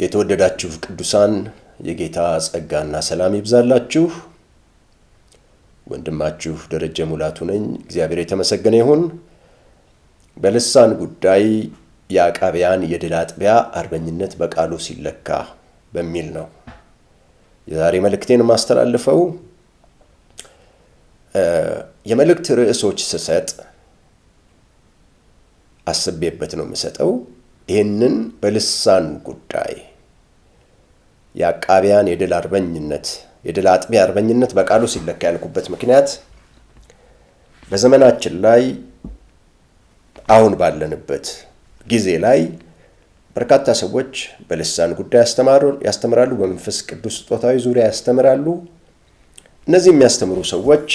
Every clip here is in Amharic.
የተወደዳችሁ ቅዱሳን የጌታ ጸጋና ሰላም ይብዛላችሁ። ወንድማችሁ ደረጀ ሙላቱ ነኝ። እግዚአብሔር የተመሰገነ ይሁን። በልሳን ጉዳይ የአቃቢያን የድል አጥቢያ አርበኝነት በቃሉ ሲለካ በሚል ነው የዛሬ መልእክቴን ማስተላልፈው። የመልእክት ርዕሶች ስሰጥ አስቤበት ነው የምሰጠው። ይህንን በልሳን ጉዳይ የአቃቢያን የድል አጥቢያ አርበኝነት በቃሉ ሲለካ ያልኩበት ምክንያት በዘመናችን ላይ አሁን ባለንበት ጊዜ ላይ በርካታ ሰዎች በልሳን ጉዳይ ያስተምራሉ፣ በመንፈስ ቅዱስ ስጦታዊ ዙሪያ ያስተምራሉ። እነዚህ የሚያስተምሩ ሰዎች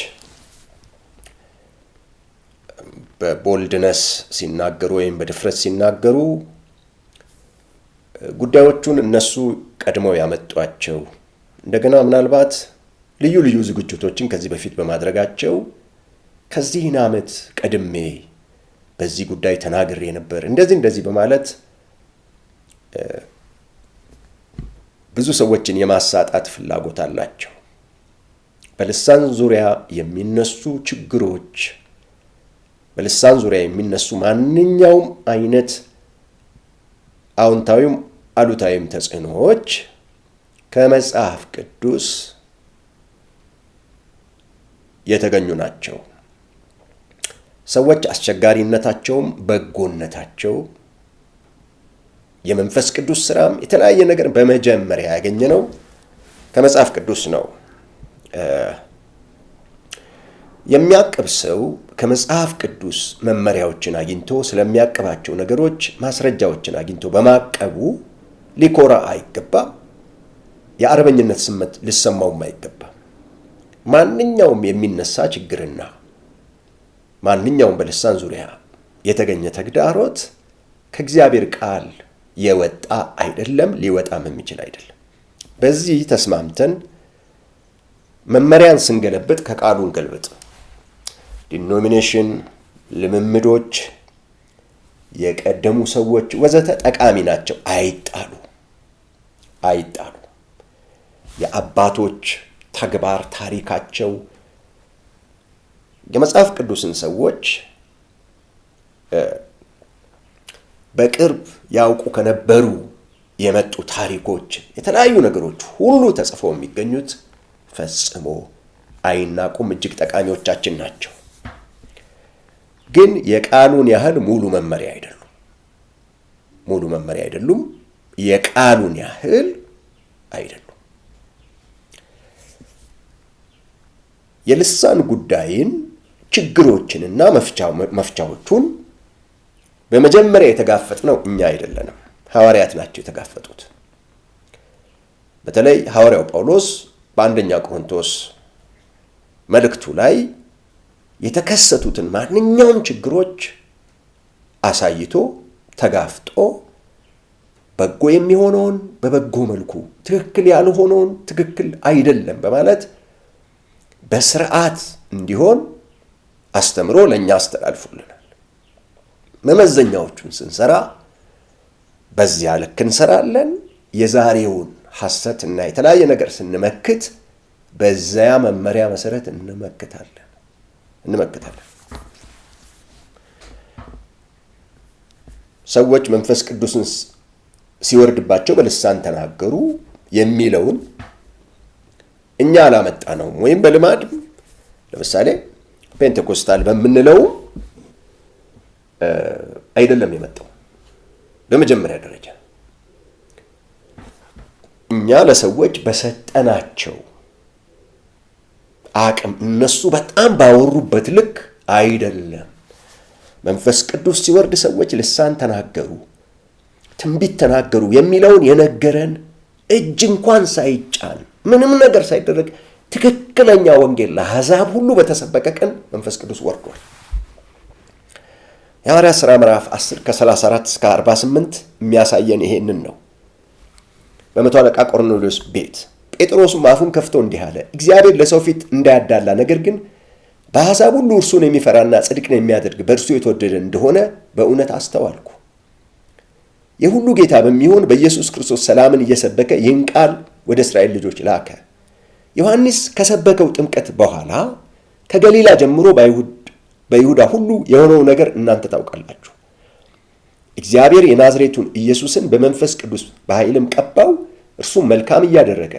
በቦልድነስ ሲናገሩ ወይም በድፍረት ሲናገሩ ጉዳዮቹን እነሱ ቀድመው ያመጧቸው እንደገና ምናልባት ልዩ ልዩ ዝግጅቶችን ከዚህ በፊት በማድረጋቸው ከዚህን ዓመት ቀድሜ በዚህ ጉዳይ ተናግሬ ነበር እንደዚህ በማለት ብዙ ሰዎችን የማሳጣት ፍላጎት አላቸው። በልሳን ዙሪያ የሚነሱ ችግሮች፣ በልሳን ዙሪያ የሚነሱ ማንኛውም አይነት አዎንታዊም አሉታዊም ተጽዕኖዎች ከመጽሐፍ ቅዱስ የተገኙ ናቸው። ሰዎች አስቸጋሪነታቸውም በጎነታቸው የመንፈስ ቅዱስ ሥራም የተለያየ ነገር በመጀመሪያ ያገኘነው ከመጽሐፍ ቅዱስ ነው። የሚያቅብ ሰው ከመጽሐፍ ቅዱስ መመሪያዎችን አግኝቶ ስለሚያቅባቸው ነገሮች ማስረጃዎችን አግኝቶ በማቀቡ ሊኮራ አይገባም። የአርበኝነት ስሜት ሊሰማውም አይገባም። ማንኛውም የሚነሳ ችግርና ማንኛውም በልሳን ዙሪያ የተገኘ ተግዳሮት ከእግዚአብሔር ቃል የወጣ አይደለም፣ ሊወጣም የሚችል አይደለም። በዚህ ተስማምተን መመሪያን ስንገለብጥ ከቃሉ እንገልብጥ። ዲኖሚኔሽን፣ ልምምዶች፣ የቀደሙ ሰዎች ወዘተ ጠቃሚ ናቸው፣ አይጣሉ። የአባቶች ተግባር ታሪካቸው የመጽሐፍ ቅዱስን ሰዎች በቅርብ ያውቁ ከነበሩ የመጡ ታሪኮች፣ የተለያዩ ነገሮች ሁሉ ተጽፈው የሚገኙት ፈጽሞ አይናቁም፣ እጅግ ጠቃሚዎቻችን ናቸው። ግን የቃሉን ያህል ሙሉ መመሪያ አይደሉም። የቃሉን ያህል አይደሉም። የልሳን ጉዳይን ችግሮችንና መፍቻዎቹን በመጀመሪያ የተጋፈጥነው እኛ አይደለንም፣ ሐዋርያት ናቸው የተጋፈጡት። በተለይ ሐዋርያው ጳውሎስ በአንደኛ ቆሮንቶስ መልእክቱ ላይ የተከሰቱትን ማንኛውም ችግሮች አሳይቶ ተጋፍጦ በጎ የሚሆነውን በበጎ መልኩ፣ ትክክል ያልሆነውን ትክክል አይደለም በማለት በስርዓት እንዲሆን አስተምሮ ለእኛ አስተላልፎልናል። መመዘኛዎቹን ስንሰራ በዚያ ልክ እንሰራለን። የዛሬውን ሐሰት እና የተለያየ ነገር ስንመክት በዚያ መመሪያ መሰረት እንመክታለን። ሰዎች መንፈስ ቅዱስን ሲወርድባቸው በልሳን ተናገሩ የሚለውን እኛ አላመጣነውም፣ ወይም በልማድ ለምሳሌ ፔንቴኮስታል በምንለው አይደለም የመጣው። በመጀመሪያ ደረጃ እኛ ለሰዎች በሰጠናቸው አቅም እነሱ በጣም ባወሩበት ልክ አይደለም። መንፈስ ቅዱስ ሲወርድ ሰዎች ልሳን ተናገሩ፣ ትንቢት ተናገሩ የሚለውን የነገረን እጅ እንኳን ሳይጫን ምንም ነገር ሳይደረግ ትክክለኛ ወንጌል ለአሕዛብ ሁሉ በተሰበከ ቀን መንፈስ ቅዱስ ወርዷል። የሐዋርያት ሥራ ምዕራፍ 10 ከ34 እስከ 48 የሚያሳየን ይሄንን ነው። በመቶ አለቃ ቆርኔሌዎስ ቤት ጴጥሮስም አፉን ከፍቶ እንዲህ አለ፣ እግዚአብሔር ለሰው ፊት እንዳያዳላ ነገር ግን በአሕዛብ ሁሉ እርሱን የሚፈራና ጽድቅን የሚያደርግ በእርሱ የተወደደ እንደሆነ በእውነት አስተዋልኩ። የሁሉ ጌታ በሚሆን በኢየሱስ ክርስቶስ ሰላምን እየሰበከ ይህን ቃል ወደ እስራኤል ልጆች ላከ። ዮሐንስ ከሰበከው ጥምቀት በኋላ ከገሊላ ጀምሮ በይሁዳ ሁሉ የሆነው ነገር እናንተ ታውቃላችሁ። እግዚአብሔር የናዝሬቱን ኢየሱስን በመንፈስ ቅዱስ በኃይልም ቀባው። እርሱም መልካም እያደረገ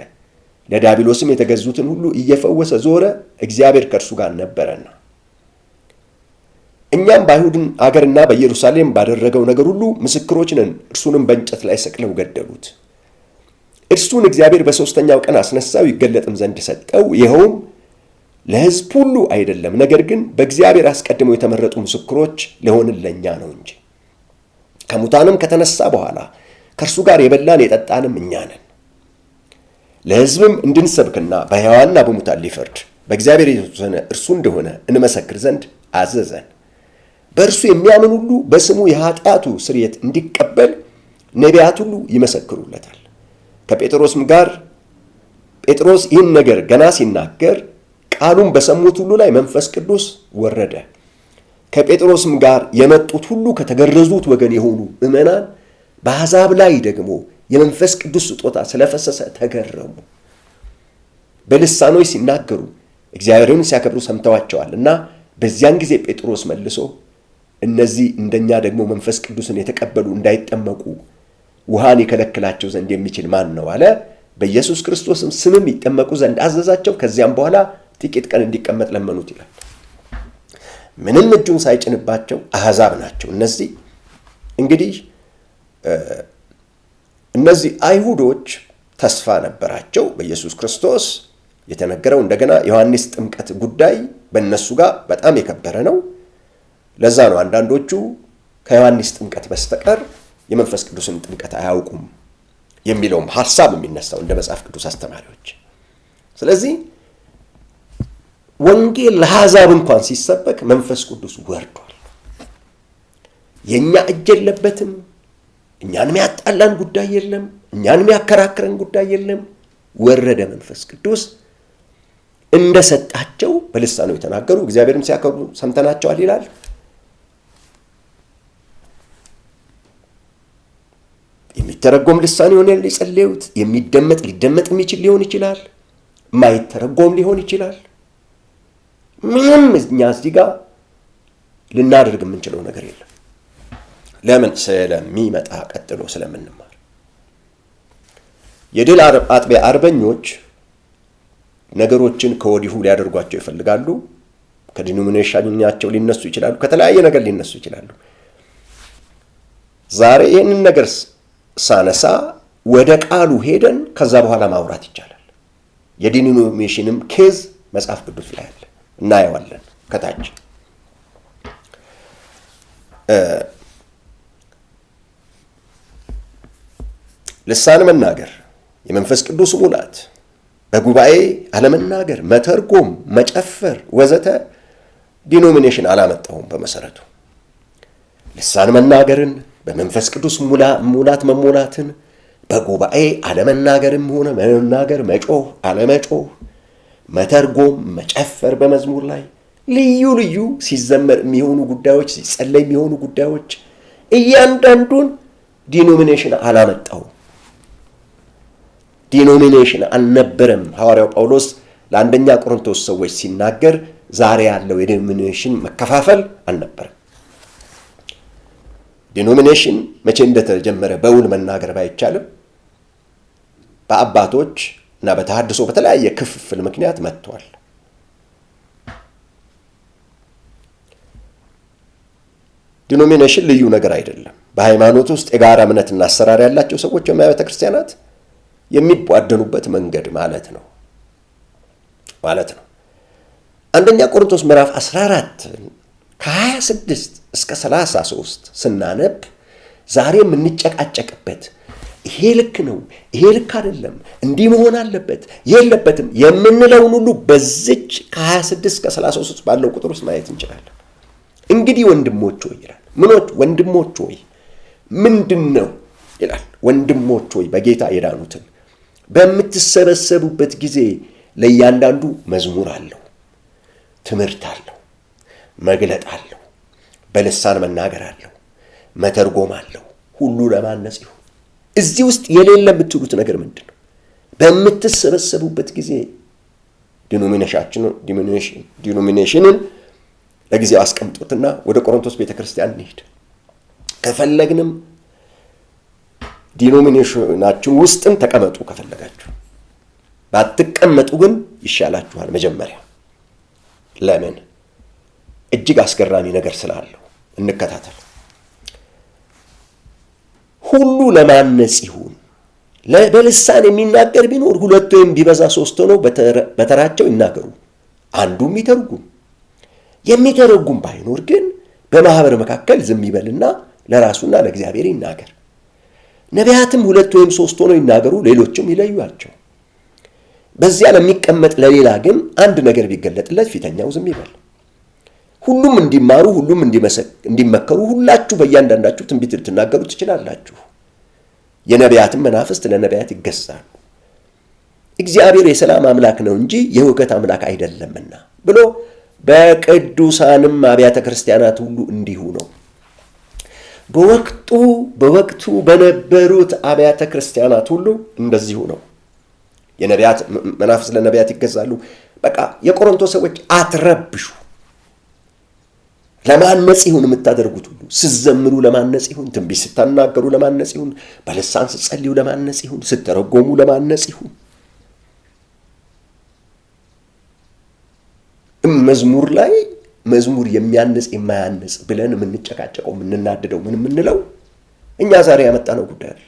ለዲያብሎስም የተገዙትን ሁሉ እየፈወሰ ዞረ፣ እግዚአብሔር ከእርሱ ጋር ነበረና። እኛም በአይሁድን አገርና በኢየሩሳሌም ባደረገው ነገር ሁሉ ምስክሮች ነን። እርሱንም በእንጨት ላይ ሰቅለው ገደሉት። እርሱን እግዚአብሔር በሦስተኛው ቀን አስነሳው፣ ይገለጥም ዘንድ ሰጠው። ይኸውም ለሕዝብ ሁሉ አይደለም፣ ነገር ግን በእግዚአብሔር አስቀድመው የተመረጡ ምስክሮች ሊሆንን ለእኛ ነው እንጂ። ከሙታንም ከተነሳ በኋላ ከእርሱ ጋር የበላን የጠጣንም እኛ ነን። ለሕዝብም እንድንሰብክና በሕያዋንና በሙታን ሊፈርድ በእግዚአብሔር የተወሰነ እርሱ እንደሆነ እንመሰክር ዘንድ አዘዘን። በእርሱ የሚያምን ሁሉ በስሙ የኃጢአቱ ስርየት እንዲቀበል ነቢያት ሁሉ ይመሰክሩለታል። ከጴጥሮስም ጋር ጴጥሮስ ይህን ነገር ገና ሲናገር ቃሉን በሰሙት ሁሉ ላይ መንፈስ ቅዱስ ወረደ። ከጴጥሮስም ጋር የመጡት ሁሉ ከተገረዙት ወገን የሆኑ ምዕመናን በአሕዛብ ላይ ደግሞ የመንፈስ ቅዱስ ስጦታ ስለፈሰሰ ተገረሙ። በልሳኖች ሲናገሩ እግዚአብሔርን ሲያከብሩ ሰምተዋቸዋል እና በዚያን ጊዜ ጴጥሮስ መልሶ እነዚህ እንደኛ ደግሞ መንፈስ ቅዱስን የተቀበሉ እንዳይጠመቁ ውሃን ይከለክላቸው ዘንድ የሚችል ማን ነው አለ። በኢየሱስ ክርስቶስም ስምም ይጠመቁ ዘንድ አዘዛቸው። ከዚያም በኋላ ጥቂት ቀን እንዲቀመጥ ለመኑት ይላል። ምንም እጁን ሳይጭንባቸው አሕዛብ ናቸው። እንግዲህ እነዚህ አይሁዶች ተስፋ ነበራቸው በኢየሱስ ክርስቶስ የተነገረው። እንደገና ዮሐንስ ጥምቀት ጉዳይ በእነሱ ጋር በጣም የከበረ ነው። ለዛ ነው አንዳንዶቹ ከዮሐንስ ጥምቀት በስተቀር የመንፈስ ቅዱስን ጥምቀት አያውቁም የሚለውም ሐሳብ የሚነሳው እንደ መጽሐፍ ቅዱስ አስተማሪዎች። ስለዚህ ወንጌል ለአሕዛብ እንኳን ሲሰበክ መንፈስ ቅዱስ ወርዷል። የእኛ እጅ የለበትም። እኛን የሚያጣላን ጉዳይ የለም። እኛን የሚያከራክረን ጉዳይ የለም። ወረደ መንፈስ ቅዱስ እንደሰጣቸው በልሳኑ የተናገሩ እግዚአብሔርም ሲያከብሩ ሰምተናቸዋል ይላል። የሚተረጎም ልሳን ይሆናል የጸለዩት። የሚደመጥ ሊደመጥ የሚችል ሊሆን ይችላል። ማይተረጎም ሊሆን ይችላል። ምንም እኛ እዚህ ጋር ልናደርግ የምንችለው ነገር የለም። ለምን? ስለሚመጣ ቀጥሎ ስለምንማር። የድል አጥቢያ አርበኞች ነገሮችን ከወዲሁ ሊያደርጓቸው ይፈልጋሉ። ከዲኖሚኔሽናቸው ሊነሱ ይችላሉ። ከተለያየ ነገር ሊነሱ ይችላሉ። ዛሬ ይህንን ነገር ሳነሳ ወደ ቃሉ ሄደን ከዛ በኋላ ማውራት ይቻላል። የዲኖሚኔሽንም ኬዝ መጽሐፍ ቅዱስ ላይ አለ፣ እናየዋለን ከታች። ልሳን መናገር፣ የመንፈስ ቅዱስ ሙላት፣ በጉባኤ አለመናገር፣ መተርጎም፣ መጨፈር ወዘተ ዲኖሚኔሽን አላመጣውም። በመሰረቱ ልሳን መናገርን፣ በመንፈስ ቅዱስ ሙላት መሞላትን፣ በጉባኤ አለመናገርም ሆነ መናገር፣ መጮህ አለመጮህ፣ መተርጎም፣ መጨፈር፣ በመዝሙር ላይ ልዩ ልዩ ሲዘመር የሚሆኑ ጉዳዮች፣ ሲጸለይ የሚሆኑ ጉዳዮች እያንዳንዱን ዲኖሚኔሽን አላመጣውም። ዲኖሚኔሽን አልነበረም። ሐዋርያው ጳውሎስ ለአንደኛ ቆሮንቶስ ሰዎች ሲናገር ዛሬ ያለው የዲኖሚኔሽን መከፋፈል አልነበረም። ዲኖሚኔሽን መቼ እንደተጀመረ በውል መናገር ባይቻልም በአባቶች እና በተሐድሶ በተለያየ ክፍፍል ምክንያት መጥቷል። ዲኖሚኔሽን ልዩ ነገር አይደለም። በሃይማኖት ውስጥ የጋራ እምነትና አሰራር ያላቸው ሰዎች በአብያተ ክርስቲያናት የሚቧደኑበት መንገድ ማለት ነው። አንደኛ ቆሮንቶስ ምዕራፍ 14 ከ26 እስከ 33 ስናነብ ዛሬ የምንጨቃጨቅበት ይሄ ልክ ነው፣ ይሄ ልክ አይደለም፣ እንዲህ መሆን አለበት የለበትም የምንለውን ሁሉ በዚች ከ26 እስከ 33 ባለው ቁጥር ውስጥ ማየት እንችላለን። እንግዲህ ወንድሞች ሆይ ይላል። ወንድሞች ሆይ ምንድን ነው ይላል? ወንድሞች ሆይ በጌታ የዳኑትን በምትሰበሰቡበት ጊዜ ለእያንዳንዱ መዝሙር አለው፣ ትምህርት አለው፣ መግለጥ አለው፣ በልሳን መናገር አለው፣ መተርጎም አለው፣ ሁሉ ለማነጽ ይሁን። እዚህ ውስጥ የሌለ የምትሉት ነገር ምንድን ነው? በምትሰበሰቡበት ጊዜ ዲኖሚኔሽንን ለጊዜው አስቀምጡትና ወደ ቆሮንቶስ ቤተክርስቲያን እንሂድ። ከፈለግንም ዲኖሚኔሽናችሁ ውስጥም ተቀመጡ ከፈለጋችሁ። ባትቀመጡ ግን ይሻላችኋል። መጀመሪያ ለምን? እጅግ አስገራሚ ነገር ስላለው እንከታተል። ሁሉ ለማነጽ ይሁን። በልሳን የሚናገር ቢኖር 2 ወይም ቢበዛ 3 ሆነው በተራቸው ይናገሩ፣ አንዱም ይተርጉም። የሚተረጉም ባይኖር ግን በማህበር መካከል ዝም ይበልና ለራሱና ለእግዚአብሔር ይናገር። ነቢያትም 2 ወይም 3 ሆነው ይናገሩ፣ ሌሎችም ይለዩአቸው። በዚያ ለሚቀመጥ ለሌላ ግን አንድ ነገር ቢገለጥለት ፊተኛው ዝም ይበል። ሁሉም እንዲማሩ፣ ሁሉም እንዲመከሩ፣ ሁላችሁ በእያንዳንዳችሁ ትንቢት ልትናገሩ ትችላላችሁ። የነቢያትም መናፍስት ለነቢያት ይገዛሉ፣ እግዚአብሔር የሰላም አምላክ ነው እንጂ የሁከት አምላክ አይደለምና ብሎ በቅዱሳንም አብያተ ክርስቲያናት ሁሉ እንዲሁ ነው። በወቅቱ በነበሩት አብያተ ክርስቲያናት ሁሉ እንደዚሁ ነው። የነቢያት መናፍስት ለነቢያት ይገዛሉ። በቃ የቆሮንቶስ ሰዎች አትረብሹ። ለማነጽ ይሁን የምታደርጉት ሁሉ። ስትዘምሩ ለማነጽ ይሁን፣ ትንቢት ስታናገሩ ለማነጽ ይሁን፣ በልሳን ስትጸልዩ ለማነጽ ይሁን፣ ስትተረጎሙ ለማነጽ ይሁን። መዝሙር ላይ መዝሙር የሚያንጽ የማያንጽ ብለን የምንጨቃጨቀው የምንናደደው ምን የምንለው እኛ ዛሬ ያመጣነው ጉዳይ አለ።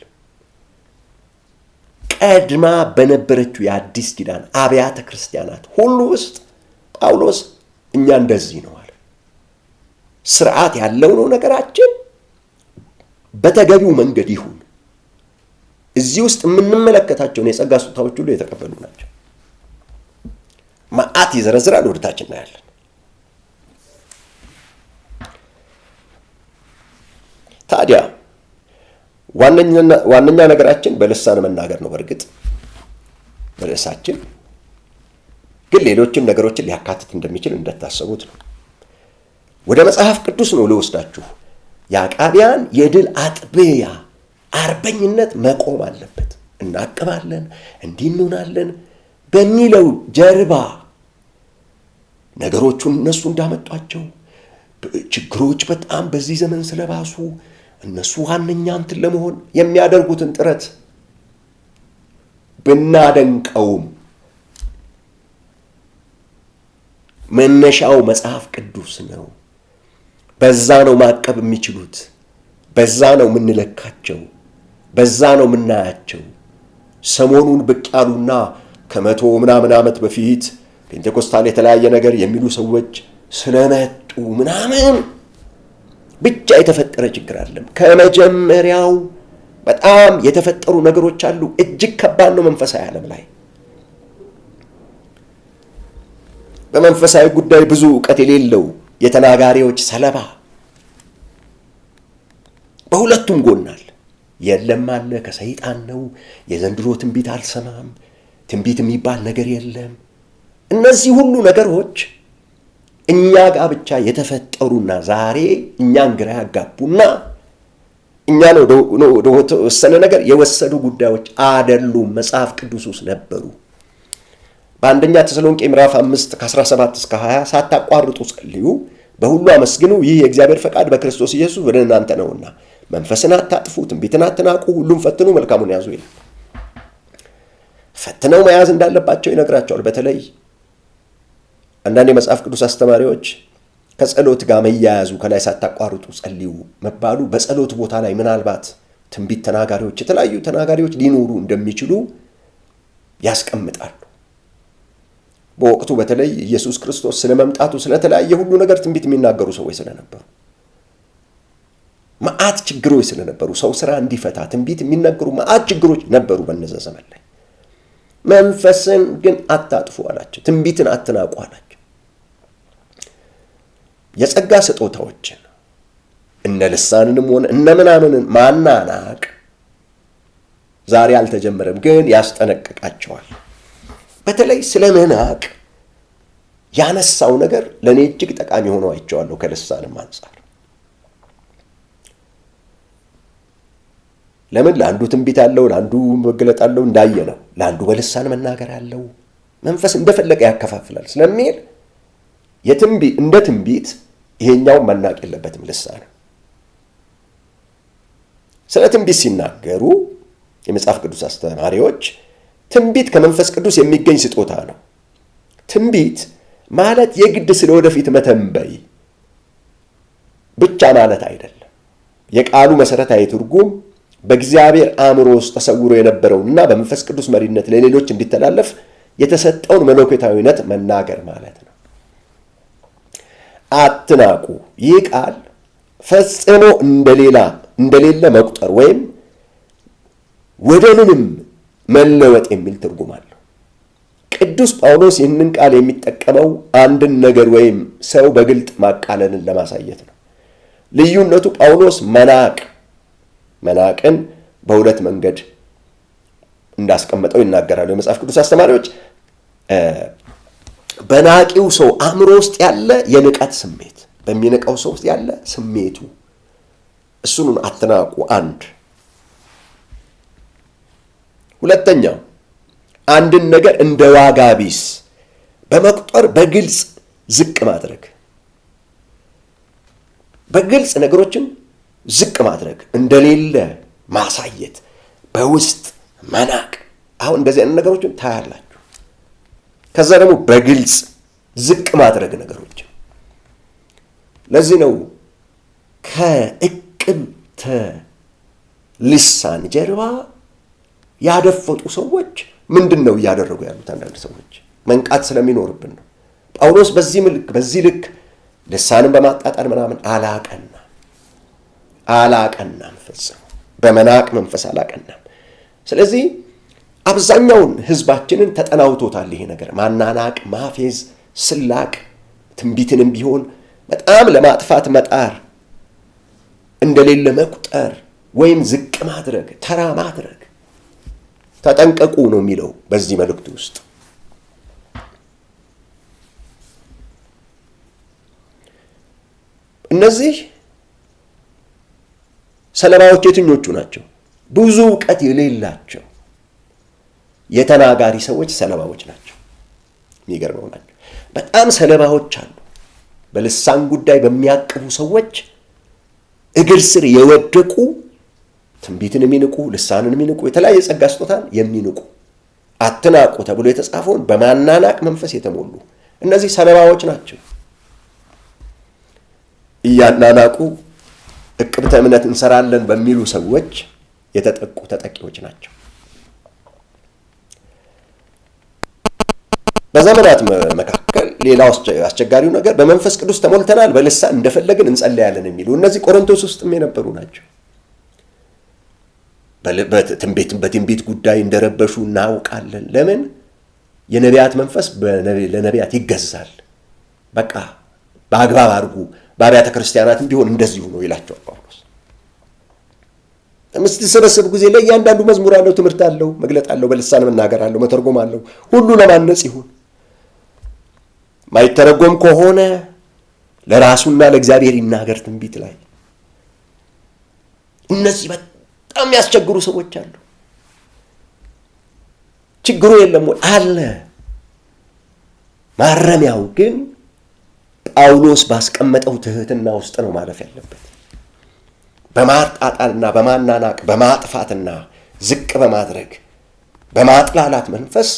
ቀድማ በነበረችው የአዲስ ኪዳን አብያተ ክርስቲያናት ሁሉ ውስጥ ጳውሎስ እኛ እንደዚህ ነው አለ። ስርዓት ያለው ነው ነገራችን፣ በተገቢው መንገድ ይሁን። እዚህ ውስጥ የምንመለከታቸውን የጸጋ ስጦታዎች ሁሉ የተቀበሉ ናቸው። መዓት ይዘረዝራል፣ ወደታች እናያለን። ታዲያ ዋነኛ ነገራችን በልሳን መናገር ነው። በእርግጥ በርዕሳችን ግን ሌሎችም ነገሮችን ሊያካትት እንደሚችል እንደታሰቡት ነው። ወደ መጽሐፍ ቅዱስ ነው ልወስዳችሁ። የአቃቢያን የድል አጥቢያ አርበኝነት መቆም አለበት። እናቅባለን፣ እንዲህ እንሆናለን በሚለው ጀርባ ነገሮቹን እነሱ እንዳመጧቸው ችግሮች በጣም በዚህ ዘመን ስለባሱ እነሱ ዋነኛ እንትን ለመሆን የሚያደርጉትን ጥረት ብናደንቀውም መነሻው መጽሐፍ ቅዱስ ነው። በዛ ነው ማቀብ የሚችሉት፣ በዛ ነው የምንለካቸው፣ በዛ ነው የምናያቸው። ሰሞኑን ብቅ ያሉና ከ100 ምናምን ዓመት በፊት ፔንቴኮስታል የተለያየ ነገር የሚሉ ሰዎች ስለመጡ ምናምን ብቻ የተፈጠረ ችግር አለም። ከመጀመሪያው በጣም የተፈጠሩ ነገሮች አሉ። እጅግ ከባድ ነው መንፈሳዊ ዓለም ላይ። በመንፈሳዊ ጉዳይ ብዙ ዕውቀት የሌለው የተናጋሪዎች ሰለባ በሁለቱም ጎናል። የለም አለ ከሰይጣን ነው። የዘንድሮ ትንቢት አልሰማም፣ ትንቢት የሚባል ነገር የለም። እነዚህ ሁሉ ነገሮች እኛ ጋር ብቻ የተፈጠሩና ዛሬ እኛን ግራ ያጋቡና እኛን ወደ ወሰነ ነገር የወሰዱ ጉዳዮች አይደሉም። መጽሐፍ ቅዱስ ውስጥ ነበሩ። በአንደኛ ተሰሎንቄ ምዕራፍ 5 ከ17 እስከ 20 ሳታቋርጡ ጸልዩ፣ በሁሉ አመስግኑ፣ ይህ የእግዚአብሔር ፈቃድ በክርስቶስ ኢየሱስ ወደ እናንተ ነውና፣ መንፈስን አታጥፉ፣ ትንቢትን አትናቁ፣ ሁሉም ፈትኑ፣ መልካሙን ያዙ ይላል። ፈትነው መያዝ እንዳለባቸው ይነግራቸዋል። በተለይ አንዳንድ የመጽሐፍ ቅዱስ አስተማሪዎች ከጸሎት ጋር መያያዙ ከላይ ሳታቋርጡ ጸልዩ መባሉ በጸሎት ቦታ ላይ ምናልባት ትንቢት ተናጋሪዎች፣ የተለያዩ ተናጋሪዎች ሊኖሩ እንደሚችሉ ያስቀምጣሉ። በወቅቱ በተለይ ኢየሱስ ክርስቶስ ስለመምጣቱ ስለተለያየ ሁሉ ነገር ትንቢት የሚናገሩ ሰዎች ስለነበሩ፣ መዓት ችግሮች ስለነበሩ፣ ሰው ስራ እንዲፈታ ትንቢት የሚናገሩ መዓት ችግሮች ነበሩ በነዛ ዘመን ላይ። መንፈስን ግን አታጥፉ አላቸው፣ ትንቢትን አትናቁ አላቸው። የጸጋ ስጦታዎችን እነ ልሳንንም ሆነ እነ ምናምንን ማናናቅ ዛሬ አልተጀመረም፣ ግን ያስጠነቅቃቸዋል። በተለይ ስለ መናቅ ያነሳው ነገር ለእኔ እጅግ ጠቃሚ ሆኖ አይቼዋለሁ። ከልሳንም አንጻር ለምን? ለአንዱ ትንቢት አለው፣ ለአንዱ መገለጥ አለው እንዳየ ነው። ለአንዱ በልሳን መናገር አለው። መንፈስ እንደፈለቀ ያከፋፍላል ስለሚል እንደ ትንቢት ይሄኛውን መናቅ የለበትም ልሳን። ስለ ትንቢት ሲናገሩ የመጽሐፍ ቅዱስ አስተማሪዎች ትንቢት ከመንፈስ ቅዱስ የሚገኝ ስጦታ ነው። ትንቢት ማለት የግድ ስለ ወደፊት መተንበይ ብቻ ማለት አይደለም። የቃሉ መሰረታዊ ትርጉም በእግዚአብሔር አእምሮ ውስጥ ተሰውሮ የነበረውንና በመንፈስ ቅዱስ መሪነት ለሌሎች እንዲተላለፍ የተሰጠውን መለኮታዊነት መናገር ማለት ነው። አትናቁ። ይህ ቃል ፈጽሞ እንደሌለ መቁጠር ወይም ወደ ምንም መለወጥ የሚል ትርጉም አለው። ቅዱስ ጳውሎስ ይህንን ቃል የሚጠቀመው አንድን ነገር ወይም ሰው በግልጥ ማቃለልን ለማሳየት ነው። ልዩነቱ ጳውሎስ መናቅን በሁለት መንገድ እንዳስቀመጠው ይናገራሉ የመጽሐፍ ቅዱስ አስተማሪዎች። በናቂው ሰው አእምሮ ውስጥ ያለ የንቀት ስሜት፣ በሚንቀው ሰው ውስጥ ያለ ስሜቱ፣ እሱን አትናቁ። አንድ ሁለተኛው አንድን ነገር እንደ ዋጋ ቢስ በመቁጠር በግልጽ ዝቅ ማድረግ፣ በግልጽ ነገሮችን ዝቅ ማድረግ፣ እንደሌለ ማሳየት፣ በውስጥ መናቅ። አሁን እንደዚህ አይነት ነገሮችን ታያላችሁ። ከዛ ደግሞ በግልጽ ዝቅ ማድረግ ነገሮችን። ለዚህ ነው ከእቅብተ ልሳን ጀርባ ያደፈጡ ሰዎች ምንድን ነው እያደረጉ ያሉት? አንዳንድ ሰዎች መንቃት ስለሚኖርብን ነው። ጳውሎስ በዚህ ልክ ልሳንን በማጣጣል ምናምን አላቀናም፣ ፈጽሞ በመናቅ መንፈስ አላቀናም። ስለዚህ አብዛኛውን ሕዝባችንን ተጠናውቶታል ይሄ ነገር፣ ማናናቅ፣ ማፌዝ፣ ስላቅ፣ ትንቢትንም ቢሆን በጣም ለማጥፋት መጣር፣ እንደሌለ መቁጠር ወይም ዝቅ ማድረግ፣ ተራ ማድረግ። ተጠንቀቁ ነው የሚለው በዚህ መልእክቱ ውስጥ። እነዚህ ሰለባዎች የትኞቹ ናቸው? ብዙ እውቀት የሌላቸው የተናጋሪ ሰዎች ሰለባዎች ናቸው። የሚገርመው ናቸው። በጣም ሰለባዎች አሉ። በልሳን ጉዳይ በሚያቅቡ ሰዎች እግር ስር የወደቁ ትንቢትን የሚንቁ፣ ልሳንን የሚንቁ፣ የተለያየ ጸጋ ስጦታን የሚንቁ፣ አትናቁ ተብሎ የተጻፈውን በማናናቅ መንፈስ የተሞሉ እነዚህ ሰለባዎች ናቸው። እያናናቁ እቅብተ እምነት እንሰራለን በሚሉ ሰዎች የተጠቁ ተጠቂዎች ናቸው። በዘመናት መካከል ሌላው አስቸጋሪው ነገር በመንፈስ ቅዱስ ተሞልተናል፣ በልሳን እንደፈለግን እንጸለያለን የሚሉ እነዚህ ቆሮንቶስ ውስጥም የነበሩ ናቸው። በትንቢት ጉዳይ እንደረበሹ እናውቃለን። ለምን? የነቢያት መንፈስ ለነቢያት ይገዛል። በቃ በአግባብ አድርጉ፣ በአብያተ ክርስቲያናትም ቢሆን እንደዚሁ ነው ይላቸዋል ጳውሎስ። የምትሰበሰቡ ጊዜ ላይ እያንዳንዱ መዝሙር አለው፣ ትምህርት አለው፣ መግለጥ አለው፣ በልሳን መናገር አለው፣ መተርጎም አለው። ሁሉ ለማነጽ ይሁን። ማይተረጎም ከሆነ ለራሱና ለእግዚአብሔር ይናገር ትንቢት ላይ። እነዚህ በጣም የሚያስቸግሩ ሰዎች አሉ። ችግሩ የለም ወይ? አለ። ማረሚያው ግን ጳውሎስ ባስቀመጠው ትህትና ውስጥ ነው ማለፍ ያለበት። በማጣጣልና በማናናቅ በማጥፋትና ዝቅ በማድረግ በማጥላላት መንፈስ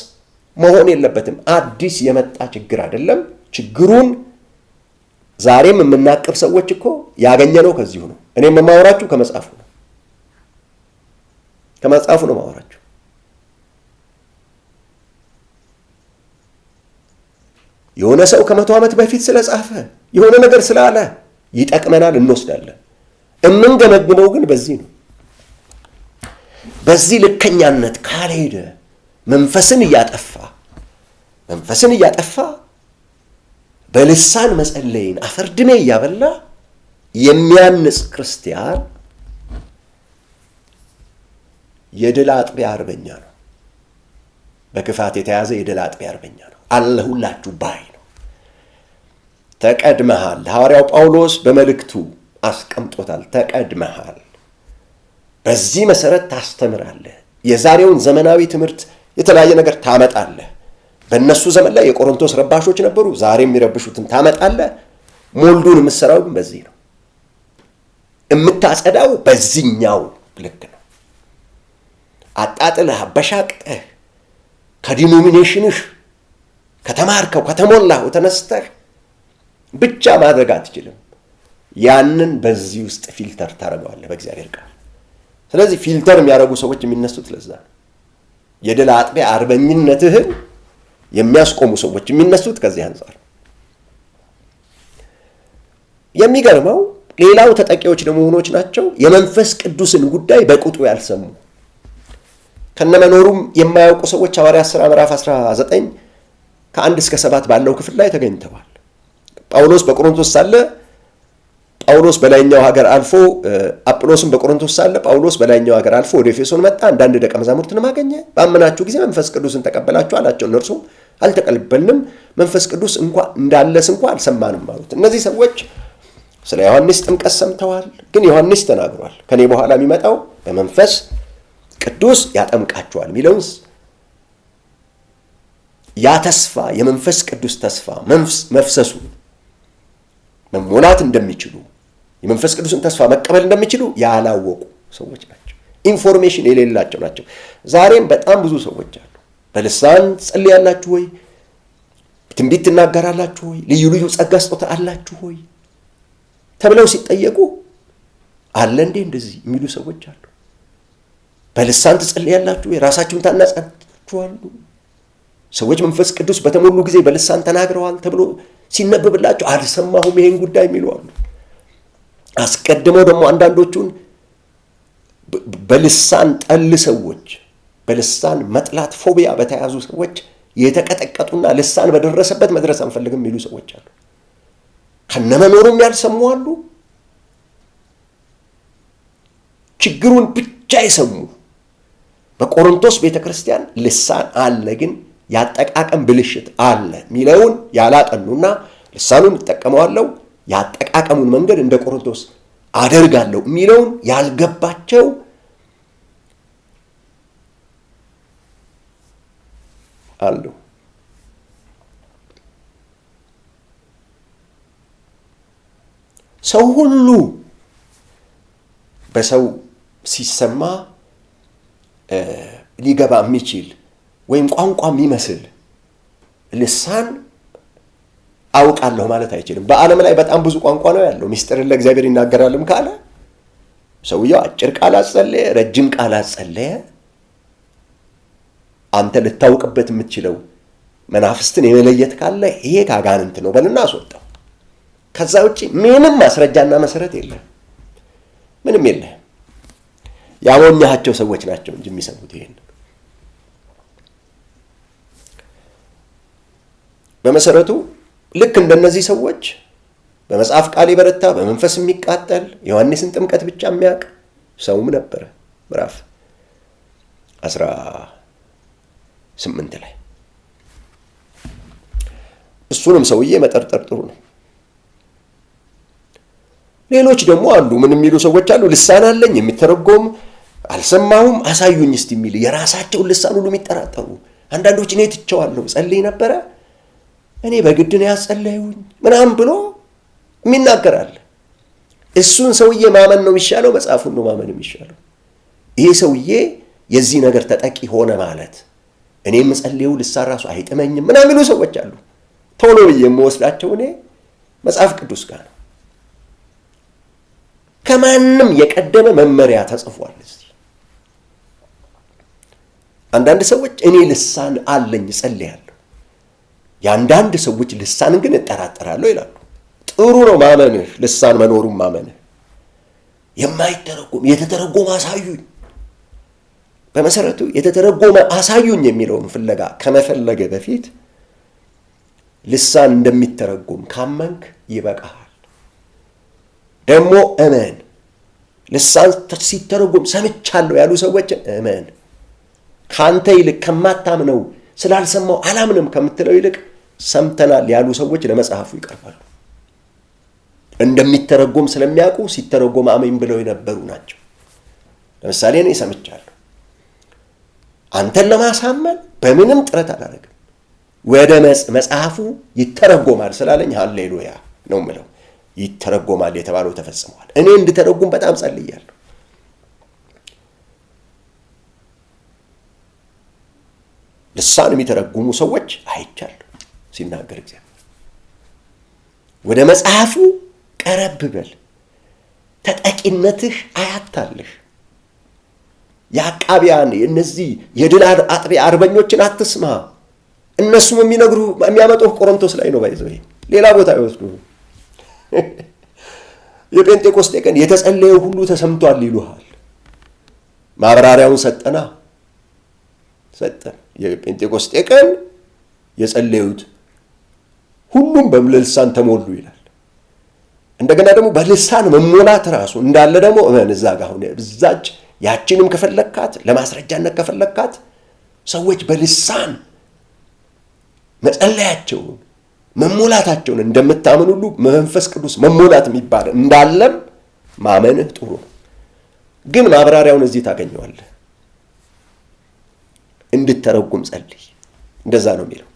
መሆን የለበትም። አዲስ የመጣ ችግር አይደለም። ችግሩን ዛሬም የምናቅብ ሰዎች እኮ ያገኘነው ከዚሁ ነው። እኔም የማወራችሁ ከመጽሐፉ ነው። ከመጽሐፉ ነው ማወራችሁ። የሆነ ሰው ከ100 ዓመት በፊት ስለጻፈ የሆነ ነገር ስላለ ይጠቅመናል፣ እንወስዳለን። የምንገመግመው ግን በዚህ ነው። በዚህ ልከኛነት ካልሄደ መንፈስን እያጠፋ በልሳን መጸለይን አፈርድሜ እያበላ የሚያንጽ ክርስቲያን የድል አጥቢያ አርበኛ ነው። በክፋት የተያዘ የድል አጥቢያ አርበኛ ነው። አለሁላችሁ ባይ ነው። ተቀድመሃል። ሐዋርያው ጳውሎስ በመልእክቱ አስቀምጦታል። ተቀድመሃል። በዚህ መሰረት ታስተምራለህ። የዛሬውን ዘመናዊ ትምህርት የተለያየ ነገር ታመጣለህ። በእነሱ ዘመን ላይ የቆሮንቶስ ረባሾች ነበሩ። ዛሬ የሚረብሹትን ታመጣለህ። ሞልዱን የምትሰራው ግን በዚህ ነው። የምታጸዳው በዚህኛው ልክ ነው። አጣጥለህ አበሻቅጠህ ከዲኖሚኔሽንህ ከተማርከው ከተሞላሁ ተነስተህ ብቻ ማድረግ አትችልም። ያንን በዚህ ውስጥ ፊልተር ታደርገዋለህ በእግዚአብሔር ቃል። ስለዚህ ፊልተር የሚያደርጉ ሰዎች የሚነሱት ለዛ ነው። የድል አጥቢያ አርበኝነትህን የሚያስቆሙ ሰዎች የሚነሱት ከዚህ አንጻር። የሚገርመው ሌላው ተጠቂዎች ደግሞ ሆኖች ናቸው። የመንፈስ ቅዱስን ጉዳይ በቁጡ ያልሰሙ ከነመኖሩም የማያውቁ ሰዎች ሐዋርያት ሥራ ምዕራፍ 19 ከ1 እስከ 7 ባለው ክፍል ላይ ተገኝተዋል። ጳውሎስ በቆሮንቶስ ሳለ ጳውሎስ በላይኛው ሀገር አልፎ አጵሎስም በቆሮንቶስ ሳለ ጳውሎስ በላይኛው ሀገር አልፎ ወደ ኤፌሶን መጣ። አንዳንድ ደቀ መዛሙርትንም አገኘ። ባመናችሁ ጊዜ መንፈስ ቅዱስን ተቀበላችሁ አላቸው። እነርሱም አልተቀበልንም፣ መንፈስ ቅዱስ እንኳን እንዳለስ እንኳን አልሰማንም አሉት። እነዚህ ሰዎች ስለ ዮሐንስ ጥምቀት ሰምተዋል፣ ግን ዮሐንስ ተናግሯል፣ ከኔ በኋላ የሚመጣው በመንፈስ ቅዱስ ያጠምቃቸዋል የሚለውንስ ያ ተስፋ የመንፈስ ቅዱስ ተስፋ መፍሰሱ መሞላት እንደሚችሉ የመንፈስ ቅዱስን ተስፋ መቀበል እንደሚችሉ ያላወቁ ሰዎች ናቸው። ኢንፎርሜሽን የሌላቸው ናቸው። ዛሬም በጣም ብዙ ሰዎች አሉ። በልሳን ትጸልያላችሁ ወይ? ትንቢት ትናገራላችሁ ወይ? ልዩ ልዩ ጸጋ ስጦታ አላችሁ ወይ ተብለው ሲጠየቁ አለ እንዴ እንደዚህ የሚሉ ሰዎች አሉ። በልሳን ትጸልያላችሁ ወይ? ራሳችሁን ታናጻችኋሉ? ሰዎች መንፈስ ቅዱስ በተሞሉ ጊዜ በልሳን ተናግረዋል ተብሎ ሲነበብላቸው አልሰማሁም ይሄን ጉዳይ የሚሉ አሉ። አስቀድመው ደግሞ አንዳንዶቹን በልሳን ጠል ሰዎች፣ በልሳን መጥላት ፎቢያ በተያዙ ሰዎች የተቀጠቀጡና ልሳን በደረሰበት መድረስ አንፈልግም የሚሉ ሰዎች አሉ። ከነመኖሩም ያልሰሙ አሉ። ችግሩን ብቻ የሰሙ በቆሮንቶስ ቤተክርስቲያን ልሳን አለ ግን ያጠቃቀም ብልሽት አለ ሚለውን ያላጠኑና ልሳኑን እጠቀመዋለሁ ያጠቃቀሙን መንገድ እንደ ቆሮንቶስ አደርጋለሁ ሚለውን ያልገባቸው አሉ። ሰው ሁሉ በሰው ሲሰማ ሊገባ የሚችል ወይም ቋንቋ የሚመስል ልሳን አውቃለሁ ማለት አይችልም። በዓለም ላይ በጣም ብዙ ቋንቋ ነው ያለው። ምስጢርን ለእግዚአብሔር ይናገራልም ካለ ሰውየው አጭር ቃል አጸለየ፣ ረጅም ቃል አጸለየ፣ አንተ ልታውቅበት የምትችለው መናፍስትን የመለየት ካለ ይሄ ካጋንንት ነው በልና አስወጣው። ከዛ ውጪ ምንም ማስረጃና መሰረት የለም፣ ምንም የለም። ያሞኛቸው ሰዎች ናቸው እንጂ የሚሰሙት ይሄን። በመሰረቱ ልክ እንደነዚህ ሰዎች በመጽሐፍ ቃል የበረታ በመንፈስ የሚቃጠል ዮሐንስን ጥምቀት ብቻ የሚያውቅ ሰውም ነበረ። ምዕራፍ 18 ላይ እሱንም ሰውዬ መጠርጠር ጥሩ ነው። ሌሎች ደግሞ አሉ። ምን የሚሉ ሰዎች አሉ? ልሳን አለኝ የሚተረጎም አልሰማሁም አሳዩኝ እስቲ የሚል የራሳቸውን ልሳን ሁሉ የሚጠራጠሩ አንዳንዶች እኔ ትቼዋለሁ ጸልይ ነበረ እኔ በግድ ነው ያጸለዩኝ ምናምን ብሎ የሚናገራል። እሱን ሰውዬ ማመን ነው የሚሻለው? መጽሐፉን ነው ማመን የሚሻለው? ይሄ ሰውዬ የዚህ ነገር ተጠቂ ሆነ ማለት እኔ የምጸልየው ልሳን ራሱ አይጥመኝም ምናምን የሚሉ ሰዎች አሉ። ቶሎ ብዬ የምወስዳቸው እኔ መጽሐፍ ቅዱስ ጋር ነው። ከማንም የቀደመ መመሪያ ተጽፏል። እስቲ አንዳንድ ሰዎች እኔ ልሳን አለኝ ጸልያለሁ፣ የአንዳንድ ሰዎች ልሳን ግን እጠራጠራለሁ ይላሉ። ጥሩ ነው ማመንህ፣ ልሳን መኖሩን ማመንህ። የማይተረጎም የተተረጎመ አሳዩኝ። በመሰረቱ የተተረጎመ አሳዩኝ የሚለውን ፍለጋ ከመፈለገ በፊት ልሳን እንደሚተረጎም ካመንክ ይበቃሃል። ደግሞ እመን። ልሳን ሲተረጎም ሰምቻለሁ ያሉ ሰዎችን እመን። ካንተ ይልቅ ከማታምነው ስላልሰማው አላምንም ከምትለው ይልቅ ሰምተናል ያሉ ሰዎች ለመጽሐፉ ይቀርባሉ። እንደሚተረጎም ስለሚያውቁ ሲተረጎም አሜን ብለው የነበሩ ናቸው። ለምሳሌ እኔ ሰምቻለሁ። አንተን ለማሳመን በምንም ጥረት አላደረግም። ወደ መጽሐፉ ይተረጎማል ስላለኝ ሃሌሉያ ነው የምለው። ይተረጎማል የተባለው ተፈጽሟል። እኔ እንድተረጉም በጣም ጸልያለሁ። ልሳን የሚተረጉሙ ሰዎች አይቻለሁ ሲናገር እግዚአብሔር። ወደ መጽሐፉ ቀረብ በል፣ ተጠቂነትህ አያታልህ። የአቃቢያን እነዚህ የድል አጥቢያ አርበኞችን አትስማ። እነሱም የሚያመጡህ ቆሮንቶስ ላይ ነው። ባይዘው ሌላ ቦታ ይወስዱ። የጴንጤቆስጤ ቀን የተጸለየው ሁሉ ተሰምቷል ይሉሃል። ማብራሪያውን ሰጠን። የጴንጤቆስጤ ቀን የጸለዩት ሁሉም በልሳን ተሞሉ ይላል። እንደገና ደግሞ በልሳን መሞላት ራሱ እንዳለ ደግሞ እዛ ጋር አሁን ብዛች ያቺንም ከፈለካት ለማስረጃነት ከፈለካት ሰዎች በልሳን መጸለያቸውን መሞላታቸውን እንደምታምን ሁሉ መንፈስ ቅዱስ መሞላት የሚባል እንዳለም ማመንህ ጥሩ ነው። ግን ማብራሪያውን እዚህ ታገኘዋለህ። እንድተረጉም ጸልይ። እንደዛ ነው የሚለው።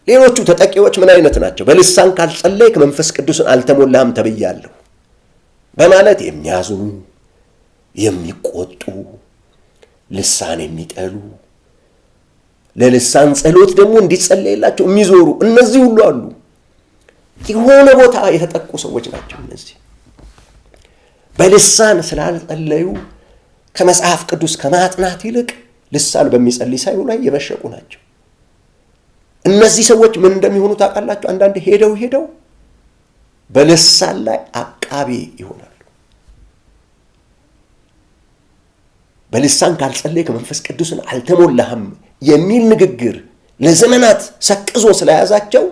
ሌሎቹ ተጠቂዎች ምን አይነት ናቸው? በልሳን ካልጸለይክ መንፈስ ቅዱስን አልተሞላህም ተብያለሁ በማለት የሚያዝኑ፣ የሚቆጡ፣ ልሳን የሚጠሉ፣ ለልሳን ጸሎት ደግሞ እንዲጸለይላቸው የሚዞሩ እነዚህ ሁሉ አሉ። የሆነ ቦታ የተጠቁ ሰዎች ናቸው እነዚህ። በልሳን ስላልጸለዩ ከመጽሐፍ ቅዱስ ከማጥናት ይልቅ ልሳን በሚጸልይ ሳይሆን ላይ የበሸቁ ናቸው። እነዚህ ሰዎች ምን እንደሚሆኑ ታውቃላችሁ? አንዳንድ ሄደው በልሳን ላይ አቃቤ ይሆናሉ። በልሳን ካልጸለይክ መንፈስ ቅዱስን አልተሞላህም የሚል ንግግር ለዘመናት ሰቅዞ ስለያዛቸው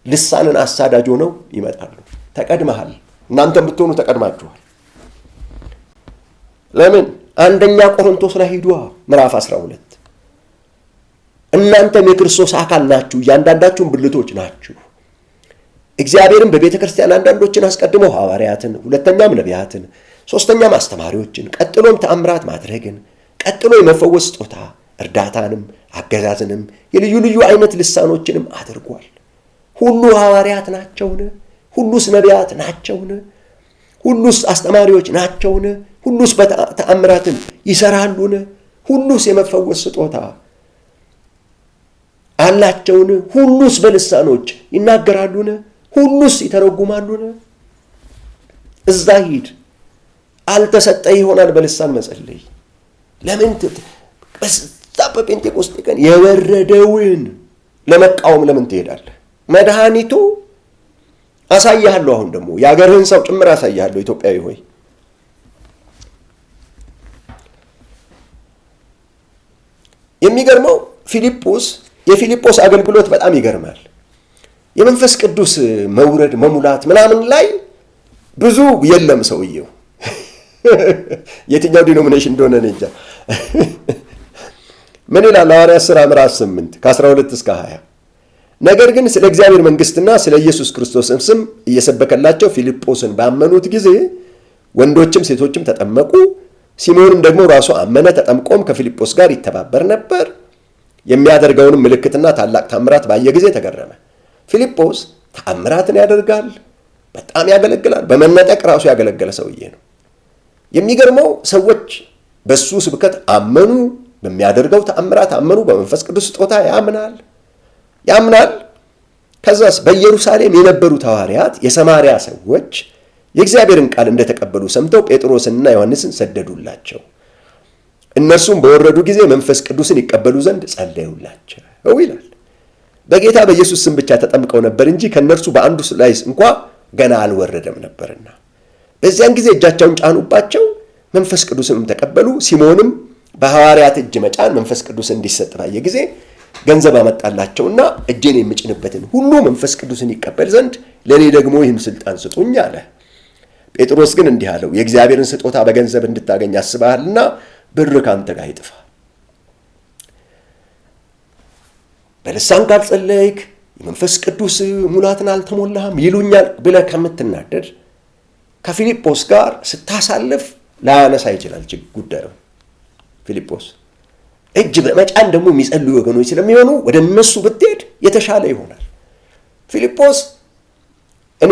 ልሳንን አሳዳጅ ሆነው ይመጣሉ። ተቀድመሃል። እናንተም ብትሆኑ ተቀድማችኋል። ለምን? አንደኛ ቆሮንቶስ ላይ ሂዱ ምዕራፍ 12 እናንተም የክርስቶስ አካል ናችሁ፣ እያንዳንዳችሁም ብልቶች ናችሁ። እግዚአብሔርም በቤተ ክርስቲያን አንዳንዶችን አስቀድሞ ሐዋርያትን፣ ሁለተኛም ነቢያትን፣ ሶስተኛም አስተማሪዎችን፣ ቀጥሎም ተአምራት ማድረግን፣ ቀጥሎ የመፈወስ ስጦታ፣ እርዳታንም፣ አገዛዝንም፣ የልዩ ልዩ አይነት ልሳኖችንም አድርጓል። ሁሉ ሐዋርያት ናቸውን? ሁሉስ ነቢያት ናቸውን? ሁሉስ አስተማሪዎች ናቸውን? ሁሉስ ተአምራትን ይሰራሉን? ሁሉስ የመፈወስ ስጦታ አላቸውን? ሁሉስ በልሳኖች ይናገራሉን? ሁሉስ ይተረጉማሉን? እዛ ሂድ። አልተሰጠ ይሆናል በልሳን መጸለይ። ለምን? በዛ በጴንጤቆስጤ ቀን የወረደውን ለመቃወም ለምን ትሄዳለህ? መድኃኒቱ አሳያለሁ። አሁን ደግሞ የአገርህን ሰው ጭምር አሳያለሁ። ኢትዮጵያዊ ሆይ የሚገርመው የፊልጶስ አገልግሎት በጣም ይገርማል። የመንፈስ ቅዱስ መውረድ መሙላት ምናምን ላይ ብዙ የለም ሰውየው። የትኛው ዲኖሚኔሽን እንደሆነ እንጃ። ምን ይላል ሐዋርያት ሥራ ምዕራፍ 8 ከ12 እስከ 20? ነገር ግን ስለ እግዚአብሔር መንግሥትና ስለ ኢየሱስ ክርስቶስም ስም እየሰበከላቸው ፊልጶስን ባመኑት ጊዜ ወንዶችም ሴቶችም ተጠመቁ። ሲሞንም ደግሞ ራሱ አመነ፣ ተጠምቆም ከፊልጶስ ጋር ይተባበር ነበር። የሚያደርገውንም ምልክትና ታላቅ ታምራት ባየ ጊዜ ተገረመ። ፊልጶስ ታምራትን ያደርጋል፣ በጣም ያገለግላል። በመነጠቅ ራሱ ያገለገለ ሰውዬ ነው። የሚገርመው ሰዎች በሱ ስብከት አመኑ፣ በሚያደርገው ተአምራት አመኑ፣ በመንፈስ ቅዱስ ስጦታ ያምናል። ከዛስ በኢየሩሳሌም የነበሩት ሐዋርያት የሰማርያ ሰዎች የእግዚአብሔርን ቃል እንደተቀበሉ ሰምተው ጴጥሮስንና ዮሐንስን ሰደዱላቸው። እነርሱም በወረዱ ጊዜ መንፈስ ቅዱስን ይቀበሉ ዘንድ ጸለዩላቸው ይላል። በጌታ በኢየሱስ ስም ብቻ ተጠምቀው ነበር እንጂ ከእነርሱ በአንዱ ላይ እንኳ ገና አልወረደም ነበርና በዚያን ጊዜ እጃቸውን ጫኑባቸው፣ መንፈስ ቅዱስንም ተቀበሉ። ሲሞንም በሐዋርያት እጅ መጫን መንፈስ ቅዱስ እንዲሰጥ ባየ ጊዜ ገንዘብ አመጣላቸውና እጄን የምጭንበትን ሁሉ መንፈስ ቅዱስን ይቀበል ዘንድ ለእኔ ደግሞ ይህን ስልጣን ስጡኝ አለ። ጴጥሮስ ግን እንዲህ አለው፣ የእግዚአብሔርን ስጦታ በገንዘብ እንድታገኝ አስበሃልና ብር ካንተ ጋር ይጥፋ። በልሳን ካልጸለይክ የመንፈስ ቅዱስ ሙላትን አልተሞላህም ይሉኛል ብለህ ከምትናደድ ከፊልጶስ ጋር ስታሳልፍ ላያነሳ ይችላል ጉዳዩ። ፊልጶስ እጅ በመጫን ደግሞ የሚጸልዩ ወገኖች ስለሚሆኑ ወደ እነሱ ብትሄድ የተሻለ ይሆናል። ፊልጶስ እኔ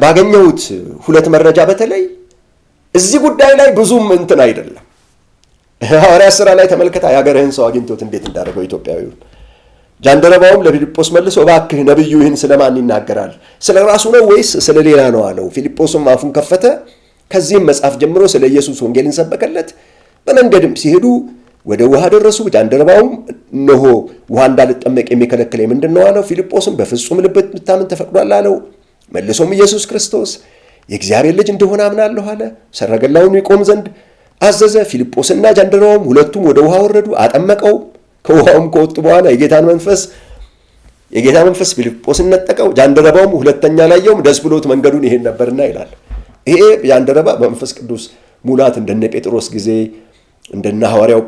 ባገኘሁት ሁለት መረጃ በተለይ እዚህ ጉዳይ ላይ ብዙም እንትን አይደለም። ሐዋርያት ሥራ ላይ ተመልከታ የአገርህን ሰው አግኝቶት እንዴት እንዳደረገው ኢትዮጵያዊውን። ጃንደረባውም ለፊልጶስ መልሶ እባክህ ነቢዩ ይህን ስለማን ይናገራል? ስለ ራሱ ነው ወይስ ስለ ሌላ ነው አለው። ፊልጶስም አፉን ከፈተ። ከዚህም መጽሐፍ ጀምሮ ስለ ኢየሱስ ወንጌልን ሰበከለት። በመንገድም ሲሄዱ ወደ ውሃ ደረሱ። ጃንደረባውም እነሆ ውሃ እንዳልጠመቅ የሚከለክለኝ ምንድን ነው አለው። ፊልጶስም በፍጹም ልብ ብታምን ተፈቅዷል አለው። መልሶም ኢየሱስ ክርስቶስ የእግዚአብሔር ልጅ እንደሆነ አምናለሁ አለ። ሰረገላውን ይቆም ዘንድ አዘዘ። ፊልጶስና ጃንደረባውም ሁለቱም ወደ ውሃ ወረዱ፣ አጠመቀው። ከውሃውም ከወጡ በኋላ የጌታ መንፈስ ፊልጶስን ነጠቀው። ጃንደረባውም ሁለተኛ ላየውም፣ ደስ ብሎት መንገዱን ይሄድ ነበርና ይላል። ይሄ ጃንደረባ በመንፈስ ቅዱስ ሙላት እንደነ ጴጥሮስ ጊዜ እንደነ ሐዋርያው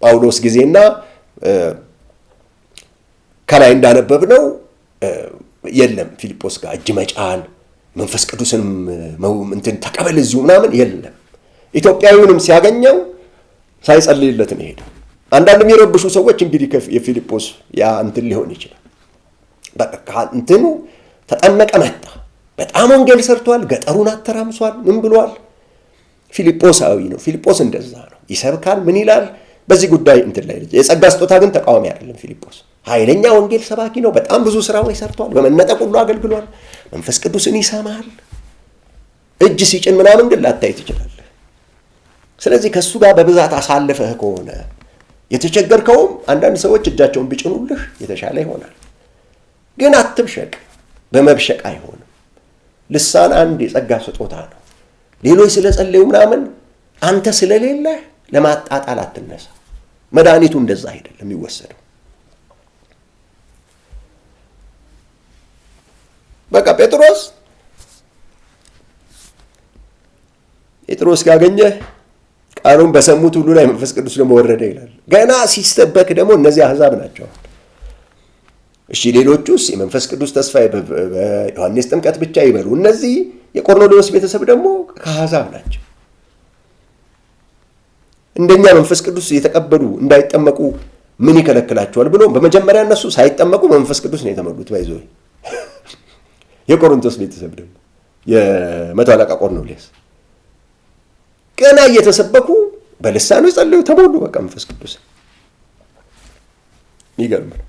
ጳውሎስ ጊዜና ከላይ እንዳነበብ ነው የለም። ፊልጶስ ጋር እጅ መጫን መንፈስ ቅዱስንም እንትን ተቀበል እዚሁ ምናምን የለም። ኢትዮጵያዊውንም ሲያገኘው ሳይጸልይለት ነው ሄደው። አንዳንድ የሚረብሹ ሰዎች እንግዲህ የፊልጶስ ያ እንትን ሊሆን ይችላል። በቃ እንትኑ ተጠመቀ መጣ፣ በጣም ወንጌል ሰርቷል፣ ገጠሩን አተራምሷል፣ ምን ብሏል። ፊልጶሳዊ ነው። ፊልጶስ እንደዛ ነው፣ ይሰብካል፣ ምን ይላል። በዚህ ጉዳይ እንትን ላይ የጸጋ ስጦታ ግን ተቃዋሚ አይደለም። ፊልጶስ ኃይለኛ ወንጌል ሰባኪ ነው። በጣም ብዙ ስራዎች ሰርቷል። በመነጠቅ ሁሉ አገልግሏል። መንፈስ ቅዱስን ይሰማል። እጅ ሲጭን ምናምን ግን ላታይ ትችላለህ። ስለዚህ ከእሱ ጋር በብዛት አሳልፈህ ከሆነ የተቸገርከውም አንዳንድ ሰዎች እጃቸውን ቢጭኑልህ የተሻለ ይሆናል። ግን አትብሸቅ። በመብሸቅ አይሆንም። ልሳን አንድ የጸጋ ስጦታ ነው። ሌሎች ስለጸለዩ ምናምን አንተ ስለሌለህ ለማጣጣል አትነሳ። መድኃኒቱ እንደዛ አይደለም የሚወሰደው። በቃ ጴጥሮስ ካገኘህ ቃሉን በሰሙት ሁሉ ላይ መንፈስ ቅዱስ ደግሞ ወረደ ይላል። ገና ሲሰበክ ደግሞ እነዚህ አሕዛብ ናቸው። እሺ ሌሎቹስ የመንፈስ ቅዱስ ተስፋ በዮሐንስ ጥምቀት ብቻ ይበሉ። እነዚህ የቆርኔሌዎስ ቤተሰብ ደግሞ ከአሕዛብ ናቸው። እንደኛ መንፈስ ቅዱስ የተቀበሉ እንዳይጠመቁ ምን ይከለክላቸዋል ብሎ በመጀመሪያ እነሱ ሳይጠመቁ መንፈስ ቅዱስ ነው የተሞሉት። ባይዞ የቆሮንቶስ ቤተሰብ ደግሞ የመቶ አለቃ ቆርኔሌዎስ ገና እየተሰበኩ በልሳኑ ጸልዩ ተሞሉ። በቃ መንፈስ ቅዱስ ይገርም ነው።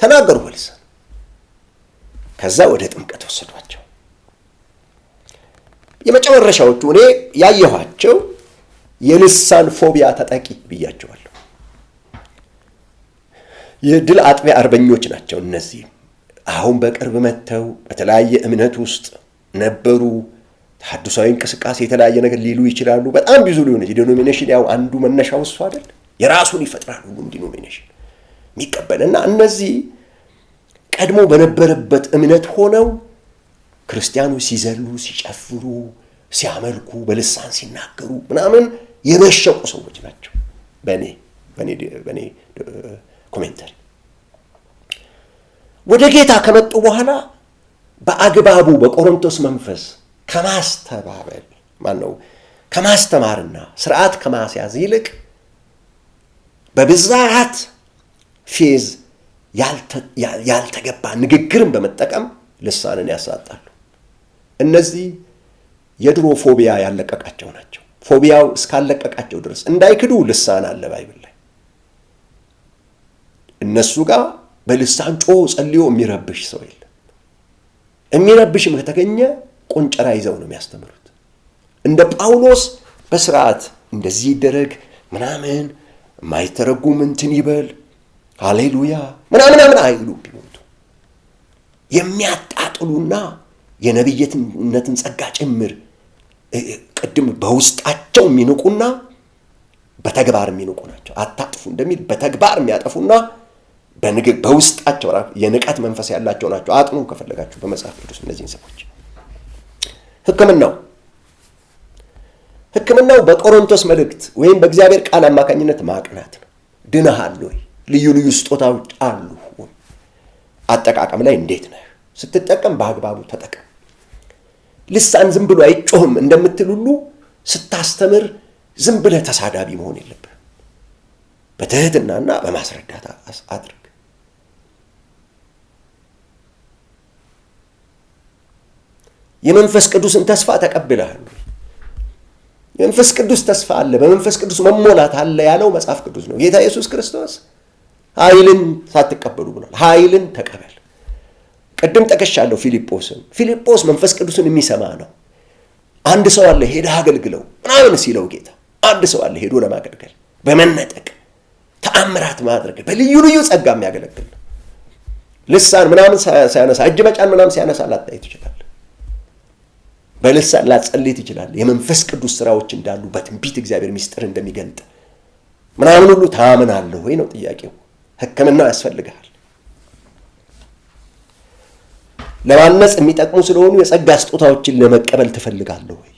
ተናገሩ በልሳን። ከዛ ወደ ጥምቀት ወሰዷቸው። የመጨረሻዎቹ እኔ ያየኋቸው የልሳን ፎቢያ ተጠቂ ብያቸዋለሁ። የድል አጥቢያ አርበኞች ናቸው እነዚህ። አሁን በቅርብ መጥተው በተለያየ እምነት ውስጥ ነበሩ። ተሐድሳዊ እንቅስቃሴ የተለያየ ነገር ሊሉ ይችላሉ። በጣም ብዙ ሊሆን ይችላል። ዲኖሚኔሽን ያው አንዱ መነሻው እሱ አይደል? የራሱን ይፈጥራል ሁሉም ዲኖሚኔሽን የሚቀበልና እነዚህ ቀድሞ በነበረበት እምነት ሆነው ክርስቲያኖች ሲዘሉ፣ ሲጨፍሩ፣ ሲያመልኩ፣ በልሳን ሲናገሩ ምናምን የመሸቁ ሰዎች ናቸው። በእኔ ኮሜንተሪ ወደ ጌታ ከመጡ በኋላ በአግባቡ በቆሮንቶስ መንፈስ ከማስተባበል ከማስተማርና ስርዓት ከማስያዝ ይልቅ በብዛት ፌዝ ያልተገባ ንግግርን በመጠቀም ልሳንን ያሳጣሉ። እነዚህ የድሮ ፎቢያ ያለቀቃቸው ናቸው። ፎቢያው እስካለቀቃቸው ድረስ እንዳይክዱ ልሳን አለ ባይብል ላይ። እነሱ ጋር በልሳን ጮ ጸልዮ የሚረብሽ ሰው የለም። የሚረብሽም ከተገኘ ቆንጨራ ይዘው ነው የሚያስተምሩት። እንደ ጳውሎስ በስርዓት እንደዚህ ይደረግ ምናምን የማይተረጉም እንትን ይበል ሃሌሉያ ምናምን አይሉም። ቢሞቱ የሚያጣጥሉና የነቢይነትን ጸጋ ጭምር ቅድም በውስጣቸው የሚንቁና በተግባር የሚንቁ ናቸው። አታጥፉ እንደሚል በተግባር የሚያጠፉና በውስጣቸው የንቀት መንፈስ ያላቸው ናቸው። አጥኑ ከፈለጋችሁ በመጽሐፍ ቅዱስ እነዚህን ሰዎች። ሕክምናው በቆሮንቶስ መልእክት ወይም በእግዚአብሔር ቃል አማካኝነት ማቅናት ነው። ድነሃል ወይ? ልዩ ልዩ ስጦታዎች አሉ። አጠቃቀም ላይ እንዴት ነህ? ስትጠቀም በአግባቡ ተጠቀም። ልሳን ዝም ብሎ አይጮህም እንደምትል ሁሉ ስታስተምር ዝም ብለህ ተሳዳቢ መሆን የለብህም። በትህትናና በማስረዳት አድርግ። የመንፈስ ቅዱስን ተስፋ ተቀብለሃል። የመንፈስ ቅዱስ ተስፋ አለ፣ በመንፈስ ቅዱስ መሞላት አለ ያለው መጽሐፍ ቅዱስ ነው። ጌታ ኢየሱስ ክርስቶስ ኃይልን ሳትቀበሉ ብሏል። ኃይልን ተቀበል። ቅድም ጠቅሻለሁ ፊልጶስ መንፈስ ቅዱስን የሚሰማ ነው። አንድ ሰው አለ ሄደህ አገልግለው ምናምን ሲለው ጌታ አንድ ሰው አለ ሄዶ ለማገልገል በመነጠቅ ተአምራት ማድረግ በልዩ ልዩ ጸጋ የሚያገለግል ነው። ልሳን ምናምን ሳያነሳ እጅ መጫን ምናምን ሲያነሳ ላታይ ትችላለህ። በልሳን ላጸልይ ትችላለህ። የመንፈስ ቅዱስ ስራዎች እንዳሉ በትንቢት እግዚአብሔር ምስጢር እንደሚገልጥ ምናምን ሁሉ ታምናለህ ወይ ነው ጥያቄው። ሕክምና ያስፈልግሃል። ለማነጽ የሚጠቅሙ ስለሆኑ የጸጋ ስጦታዎችን ለመቀበል ትፈልጋለህ ወይ?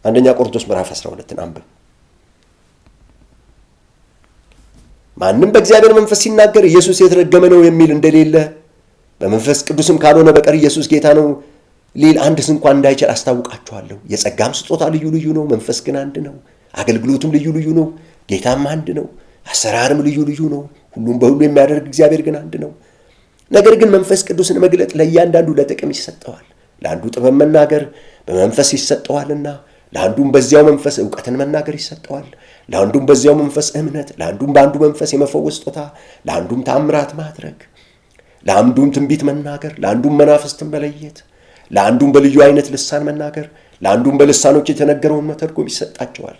አንደኛ ቆሮንቶስ ምዕራፍ 12 አንብብ። ማንም በእግዚአብሔር መንፈስ ሲናገር ኢየሱስ የተረገመ ነው የሚል እንደሌለ በመንፈስ ቅዱስም ካልሆነ በቀር ኢየሱስ ጌታ ነው ሊል አንድስ እንኳን እንዳይችል አስታውቃችኋለሁ። የጸጋም ስጦታ ልዩ ልዩ ነው፣ መንፈስ ግን አንድ ነው። አገልግሎትም ልዩ ልዩ ነው፣ ጌታም አንድ ነው። አሰራርም ልዩ ልዩ ነው፣ ሁሉም በሁሉ የሚያደርግ እግዚአብሔር ግን አንድ ነው። ነገር ግን መንፈስ ቅዱስን መግለጥ ለእያንዳንዱ ለጥቅም ይሰጠዋል። ለአንዱ ጥበብ መናገር በመንፈስ ይሰጠዋልና፣ ለአንዱም በዚያው መንፈስ እውቀትን መናገር ይሰጠዋል። ለአንዱም በዚያው መንፈስ እምነት፣ ለአንዱም በአንዱ መንፈስ የመፈወስ ስጦታ፣ ለአንዱም ታምራት ማድረግ፣ ለአንዱም ትንቢት መናገር፣ ለአንዱም መናፍስትን መለየት፣ ለአንዱም በልዩ አይነት ልሳን መናገር፣ ለአንዱም በልሳኖች የተነገረውን መተርጎም ይሰጣቸዋል።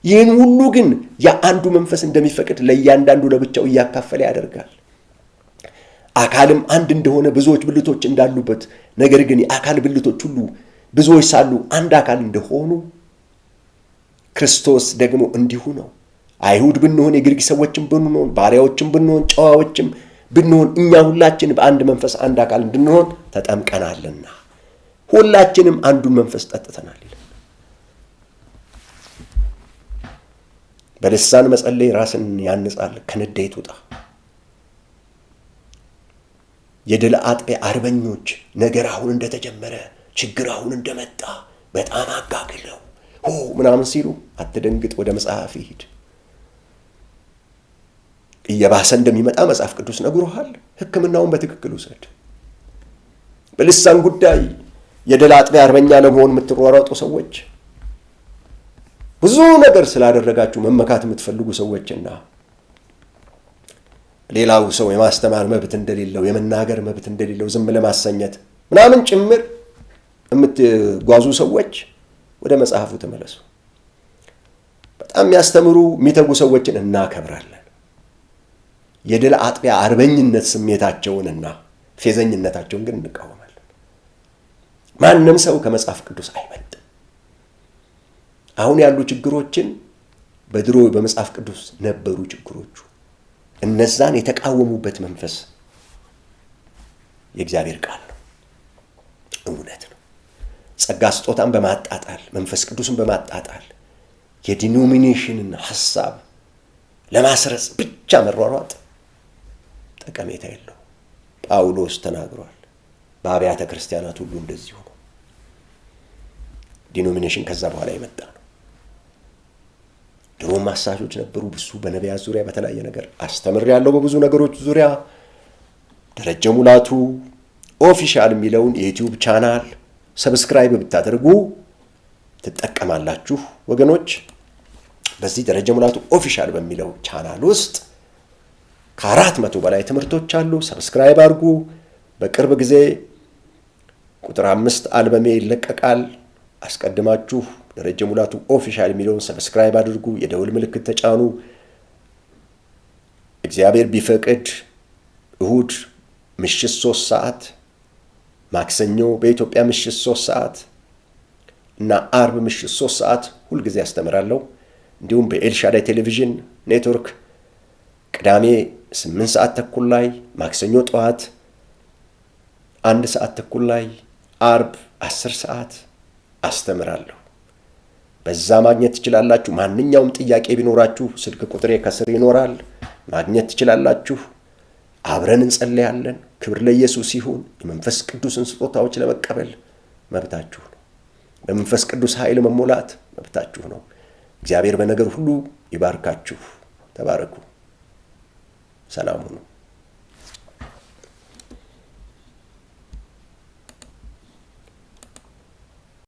ይህን ሁሉ ግን የአንዱ መንፈስ እንደሚፈቅድ ለእያንዳንዱ ለብቻው እያካፈለ ያደርጋል። አካልም አንድ እንደሆነ ብዙዎች ብልቶች እንዳሉበት፣ ነገር ግን የአካል ብልቶች ሁሉ ብዙዎች ሳሉ አንድ አካል እንደሆኑ ክርስቶስ ደግሞ እንዲሁ ነው። አይሁድ ብንሆን፣ የግሪክ ሰዎችም ብንሆን፣ ባሪያዎችም ብንሆን፣ ጨዋዎችም ብንሆን እኛ ሁላችን በአንድ መንፈስ አንድ አካል እንድንሆን ተጠምቀናልና ሁላችንም አንዱን መንፈስ ጠጥተናል ይላል። በልሳን መጸለይ ራስን ያንጻል፣ ከንዴት ውጣ። የድል አጥቢያ አርበኞች ነገር አሁን እንደተጀመረ ችግር አሁን እንደመጣ በጣም አጋግለው ምናምን ሲሉ አትደንግጥ፣ ወደ መጽሐፍ ሂድ። እየባሰ እንደሚመጣ መጽሐፍ ቅዱስ ነግሮሃል። ሕክምናውን በትክክል ውሰድ። በልሳን ጉዳይ የድል አጥቢያ አርበኛ ለመሆን የምትሯሯጡ ሰዎች፣ ብዙ ነገር ስላደረጋችሁ መመካት የምትፈልጉ ሰዎችና ሌላው ሰው የማስተማር መብት እንደሌለው፣ የመናገር መብት እንደሌለው ዝም ለማሰኘት ምናምን ጭምር የምትጓዙ ሰዎች ወደ መጽሐፉ ተመለሱ። በጣም የሚያስተምሩ የሚተጉ ሰዎችን እናከብራለን። የድል አጥቢያ አርበኝነት ስሜታቸውንና ፌዘኝነታቸውን ግን እንቃወማለን። ማንም ሰው ከመጽሐፍ ቅዱስ አይበልጥም። አሁን ያሉ ችግሮችን በድሮ በመጽሐፍ ቅዱስ ነበሩ ችግሮቹ። እነዛን የተቃወሙበት መንፈስ የእግዚአብሔር ቃል ነው፣ እውነት ነው። ጸጋ ስጦታን በማጣጣል መንፈስ ቅዱስን በማጣጣል የዲኖሚኔሽንን ሐሳብ ለማስረጽ ብቻ መሯሯጥ ጠቀሜታ የለው። ጳውሎስ ተናግሯል። በአብያተ ክርስቲያናት ሁሉ እንደዚሁ ነው። ዲኖሚኔሽን ከዛ በኋላ የመጣ ነው። ድሮም አሳሾች ነበሩ። ብዙ በነቢያት ዙሪያ በተለያየ ነገር አስተምር ያለው በብዙ ነገሮች ዙሪያ ደረጀ ሙላቱ ኦፊሻል የሚለውን የዩቲዩብ ቻናል ሰብስክራይብ ብታደርጉ ትጠቀማላችሁ ወገኖች። በዚህ ደረጀ ሙላቱ ኦፊሻል በሚለው ቻናል ውስጥ ከ400 በላይ ትምህርቶች አሉ። ሰብስክራይብ አድርጉ። በቅርብ ጊዜ ቁጥር 5 አልበሜ ይለቀቃል። አስቀድማችሁ ደረጀ ሙላቱ ኦፊሻል የሚለውን ሰብስክራይብ አድርጉ። የደውል ምልክት ተጫኑ። እግዚአብሔር ቢፈቅድ እሁድ ምሽት 3 ሰዓት፣ ማክሰኞ በኢትዮጵያ ምሽት 3 ሰዓት እና አርብ ምሽት 3 ሰዓት ሁልጊዜ ያስተምራለሁ። እንዲሁም በኤልሻዳይ ቴሌቪዥን ኔትወርክ ቅዳሜ 8 ሰዓት ተኩል ላይ፣ ማክሰኞ ጠዋት 1 ሰዓት ተኩል ላይ፣ አርብ 10 ሰዓት አስተምራለሁ። በዛ ማግኘት ትችላላችሁ። ማንኛውም ጥያቄ ቢኖራችሁ ስልክ ቁጥሬ ከስር ይኖራል፣ ማግኘት ትችላላችሁ። አብረን እንጸልያለን። ክብር ለኢየሱስ ይሁን። የመንፈስ ቅዱስን ስጦታዎች ለመቀበል መብታችሁ ነው። በመንፈስ ቅዱስ ኃይል መሞላት መብታችሁ ነው። እግዚአብሔር በነገር ሁሉ ይባርካችሁ። ተባረኩ። ሰላም ሁኑ።